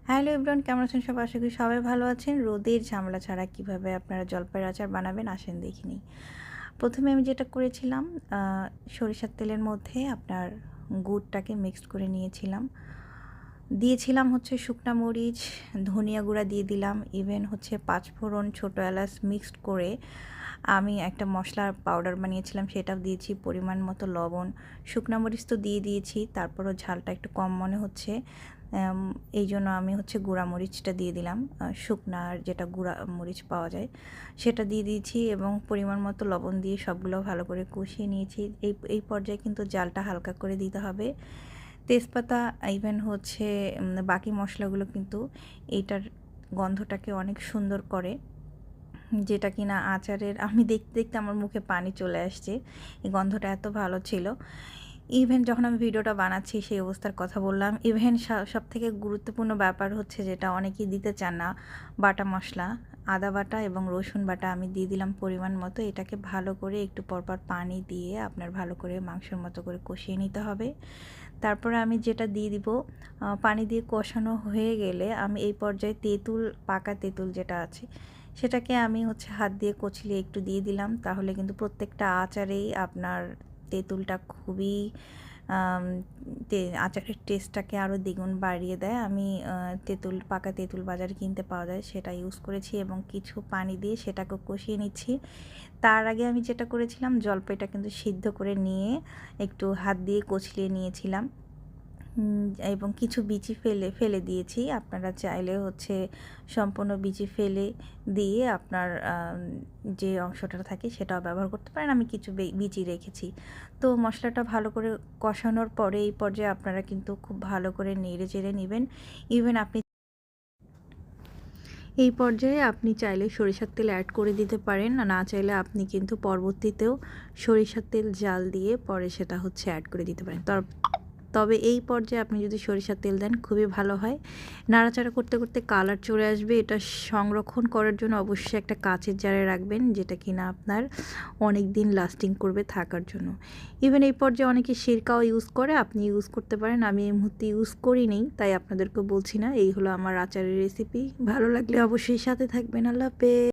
Hello everyone, কেমন আছেন সবাই? আশা করি সবাই ভালো আছেন। রোদের ঝামেলা ছাড়া কীভাবে আপনারা জলপাইয়ের আচার বানাবেন আসেন দেখে নিই। প্রথমে আমি যেটা করেছিলাম, সরিষার তেলের মধ্যে আপনার গুড়টাকে মিক্সড করে নিয়েছিলাম। দিয়েছিলাম হচ্ছে শুকনা মরিচ, ধনিয়া গুঁড়া দিয়ে দিলাম, ইভেন হচ্ছে পাঁচফোড়ন, ছোটো এলাচ মিক্সড করে আমি একটা মশলার পাউডার বানিয়েছিলাম, সেটাও দিয়েছি। পরিমাণ মতো লবণ, শুকনা মরিচ তো দিয়ে দিয়েছি, তারপরও ঝালটা একটু কম মনে হচ্ছে, এই জন্য আমি হচ্ছে গুঁড়া মরিচটা দিয়ে দিলাম। শুকনার যেটা গুঁড়া মরিচ পাওয়া যায় সেটা দিয়ে দিয়েছি এবং পরিমাণ মতো লবণ দিয়ে সবগুলো ভালো করে কষিয়ে নিয়েছি। এই পর্যায়ে কিন্তু জালটা হালকা করে দিতে হবে। তেজপাতা ইভেন হচ্ছে বাকি মশলাগুলো কিন্তু এইটার গন্ধটাকে অনেক সুন্দর করে, যেটা কিনা আচারের আমি দেখতে দেখতে আমার মুখে পানি চলে আসছে। এই গন্ধটা এত ভালো ছিল। ইভেন যখন আমি ভিডিওটা বানাচ্ছি সেই অবস্থার কথা বললাম। ইভেন সবথেকে গুরুত্বপূর্ণ ব্যাপার হচ্ছে, যেটা অনেকেই দিতে চান না, বাটা মশলা, আদা বাটা এবং রসুন বাটা আমি দিয়ে দিলাম পরিমাণ মতো। এটাকে ভালো করে একটু পরপর পানি দিয়ে আপনার ভালো করে মাংসের মতো করে কষিয়ে নিতে হবে। তারপরে আমি যেটা দিয়ে দিব, পানি দিয়ে কষানো হয়ে গেলে আমি এই পর্যায়ে তেঁতুল, পাকা তেঁতুল যেটা আছে সেটাকে আমি হচ্ছে হাত দিয়ে কচলিয়ে একটু দিয়ে দিলাম। তাহলে কিন্তু প্রত্যেকটা আচারেই আপনার তেঁতুলটা খুবই আচারের টেস্টটাকে আরও দ্বিগুণ বাড়িয়ে দেয়। আমি তেঁতুল, পাকা তেঁতুল বাজারে কিনতে পাওয়া যায়, সেটা ইউজ করেছি এবং কিছু পানি দিয়ে সেটাকে কষিয়ে নিচ্ছি। তার আগে আমি যেটা করেছিলাম, জলপাইটা কিন্তু সিদ্ধ করে নিয়ে একটু হাত দিয়ে কচলিয়ে নিয়েছিলাম এবং কিছু বিচি ফেলে ফেলে দিয়েছি। আপনারা চাইলে হচ্ছে সম্পূর্ণ বিচি ফেলে দিয়ে আপনার যে অংশটা থাকে সেটাও ব্যবহার করতে পারেন। আমি কিছু বিচি রেখেছি। তো মশলাটা ভালো করে কষানোর পরে এই পর্যায়ে আপনারা কিন্তু খুব ভালো করে নেড়ে চেড়ে নেবেন। ইভেন এই পর্যায়ে আপনি চাইলে সরিষার তেল অ্যাড করে দিতে পারেন, না চাইলে আপনি কিন্তু পরবর্তীতেও সরিষার তেল জাল দিয়ে পরে সেটা হচ্ছে অ্যাড করে দিতে পারেন। তবে এই পর্যায়ে আপনি যদি সরিষার তেল দেন খুবই ভালো হয়। নাড়াচাড়া করতে করতে কালার চলে আসবে। এটা সংরক্ষণ করার জন্য অবশ্যই একটা কাচের জারে রাখবেন, যেটা কিনা আপনার অনেক দিন লাস্টিং করবে থাকার জন্য। ইভেন এই পর্যায়ে অনেকে সিরকাও ইউজ করে, আপনি ইউজ করতে পারেন। আমি এই মুহূর্তে ইউজ করিনি, তাই আপনাদেরকে বলছি না। এই হলো আমার আচারের রেসিপি। ভালো লাগলে অবশ্যই সাথে থাকবেন। আল্লাহ হাফেজ।